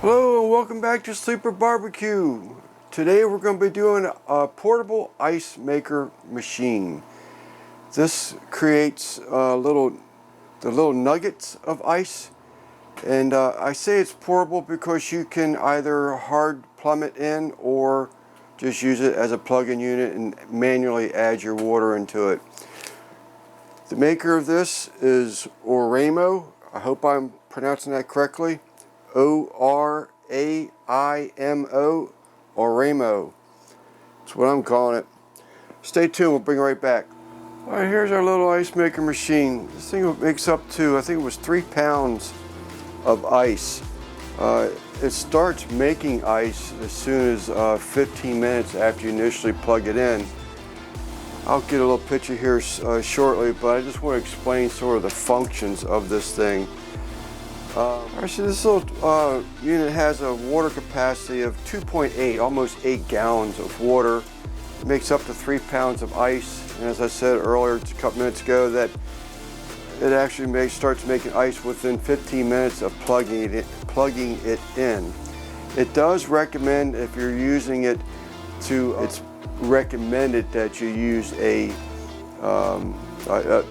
Hello and welcome back to Sleeper Barbecue. Today we're going to be doing a portable ice maker machine. This creates the little nuggets of ice, and I say it's portable because you can either hard plumb it in or just use it as a plug-in unit and manually add your water into it. The maker of this is Oraimo. I hope I'm pronouncing that correctly. O-R-A-I-M-O, Oraimo. That's what I'm calling it. Stay tuned, we'll bring it right back. Alright, here's our little ice maker machine. This thing makes up to, I think it was 3 pounds of ice. It starts making ice as soon as 15 minutes after you initially plug it in. I'll get a little picture here shortly, but I just want to explain sort of the functions of this thing. Actually, this little unit has a water capacity of 2.8, almost 8 gallons of water. It makes up to 3 pounds of ice, and as I said earlier, a couple minutes ago, that it actually starts making ice within 15 minutes of plugging it in. It does recommend, if you're using it, it's recommended that you use a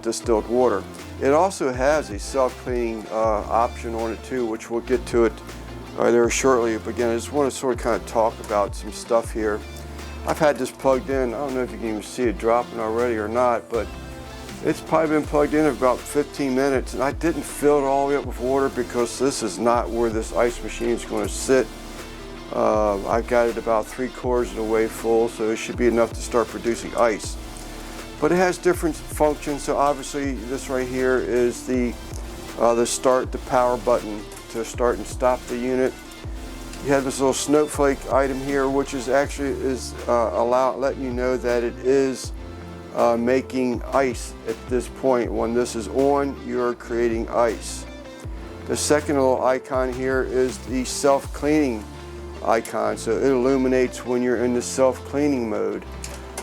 distilled water. It also has a self-cleaning option on it too, which we'll get to it there shortly. But again, I just want to sort of kind of talk about some stuff here. I've had this plugged in. I don't know if you can even see it dropping already or not, but it's probably been plugged in for about 15 minutes, and I didn't fill it all the way up with water because this is not where this ice machine is going to sit. I've got it about 3/4 of the way full, so it should be enough to start producing ice. But it has different functions. So obviously, this right here is the power button to start and stop the unit. You have this little snowflake item here, which is actually letting you know that it is making ice at this point. When this is on, you're creating ice. The second little icon here is the self-cleaning icon, so it illuminates when you're in the self-cleaning mode.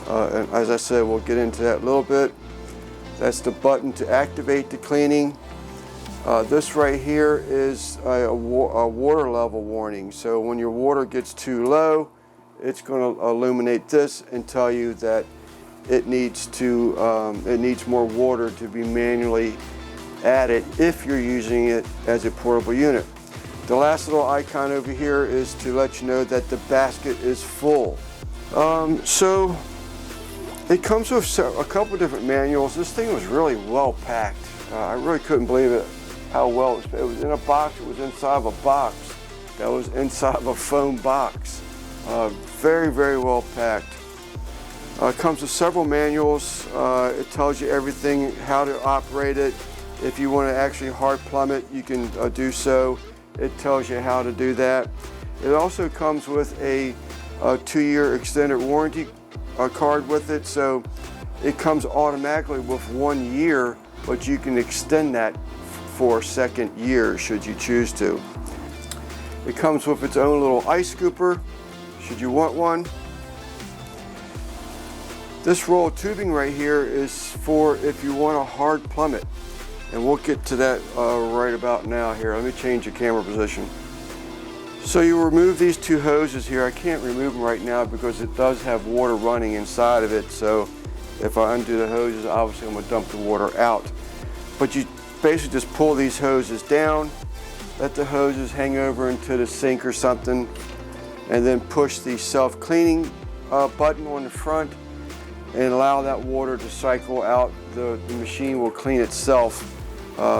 And as I said, we'll get into that a little bit. That's the button to activate the cleaning. This right here is a water level warning. So when your water gets too low, it's going to illuminate this and tell you that it needs more water to be manually added if you're using it as a portable unit. The last little icon over here is to let you know that the basket is full. So it comes with a couple different manuals. This thing was really well packed. I really couldn't believe it, how well it was in a box. It was inside of a box that was inside of a foam box. Very, very well packed. It comes with several manuals. It tells you everything, how to operate it. If you want to actually hard plumb it, you can do so. It tells you how to do that. It also comes with a 2-year extended warranty card with it, so it comes automatically with 1 year, but you can extend that for a second year should you choose to. It comes with its own little ice scooper should you want one. This roll of tubing right here is for if you want to hard plumb it, and we'll get to that right about now. Here, let me change the camera position. So you remove these 2 hoses here. I can't remove them right now because it does have water running inside of it. So if I undo the hoses, obviously I'm going to dump the water out. But you basically just pull these hoses down, let the hoses hang over into the sink or something, and then push the self-cleaning button on the front and allow that water to cycle out. The machine will clean itself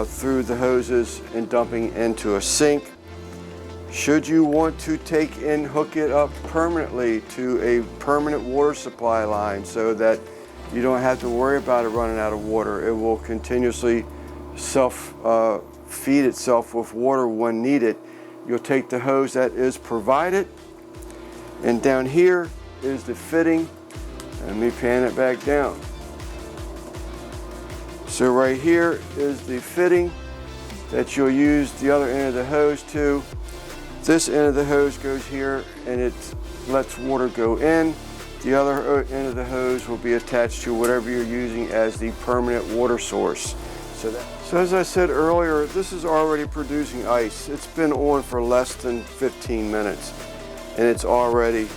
through the hoses and dumping into a sink. Should you want to take and hook it up permanently to a permanent water supply line so that you don't have to worry about it running out of water, it will continuously feed itself with water when needed. You'll take the hose that is provided, and down here is the fitting. Let me pan it back down. So right here is the fitting that you'll use the other end of the hose to. This end of the hose goes here and it lets water go in. The other end of the hose will be attached to whatever you're using as the permanent water source. So as I said earlier, this is already producing ice. It's been on for less than 15 minutes and it's already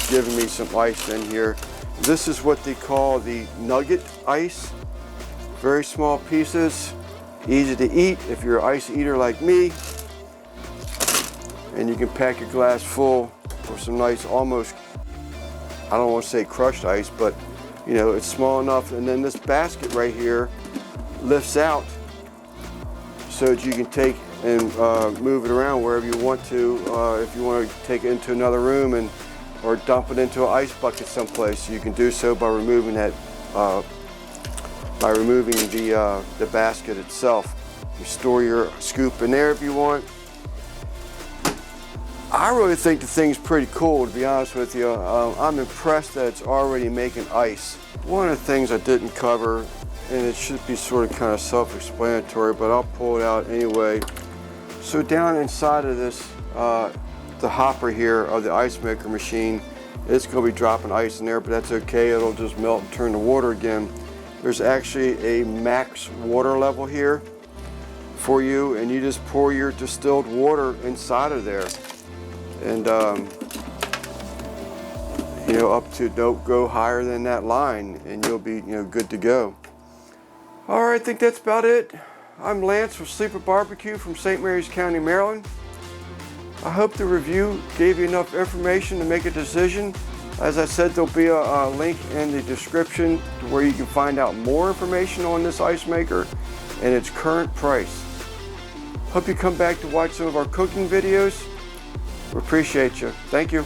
giving me some ice in here. This is what they call the nugget ice. Very small pieces, easy to eat if you're an ice eater like me. And you can pack your glass full with some nice, almost, I don't want to say crushed ice, but you know, it's small enough. And then this basket right here lifts out so that you can take and move it around wherever you want to. If you want to take it into another room or dump it into an ice bucket someplace, you can do so by removing that, the basket itself. You store your scoop in there if you want. I really think the thing's pretty cool, to be honest with you. I'm impressed that it's already making ice. One of the things I didn't cover, and it should be sort of kind of self-explanatory, but I'll pull it out anyway. So down inside of this, the hopper here of the ice maker machine, it's going to be dropping ice in there, but that's okay. It'll just melt and turn to water again. There's actually a max water level here for you, and you just pour your distilled water inside of there. And you know, up to, don't go higher than that line and you'll be, you know, good to go. All right, I think that's about it. I'm Lance with Sleeper Barbecue from St. Mary's County, Maryland. I hope the review gave you enough information to make a decision. As I said, there'll be a link in the description to where you can find out more information on this ice maker and its current price. Hope you come back to watch some of our cooking videos. We appreciate you. Thank you.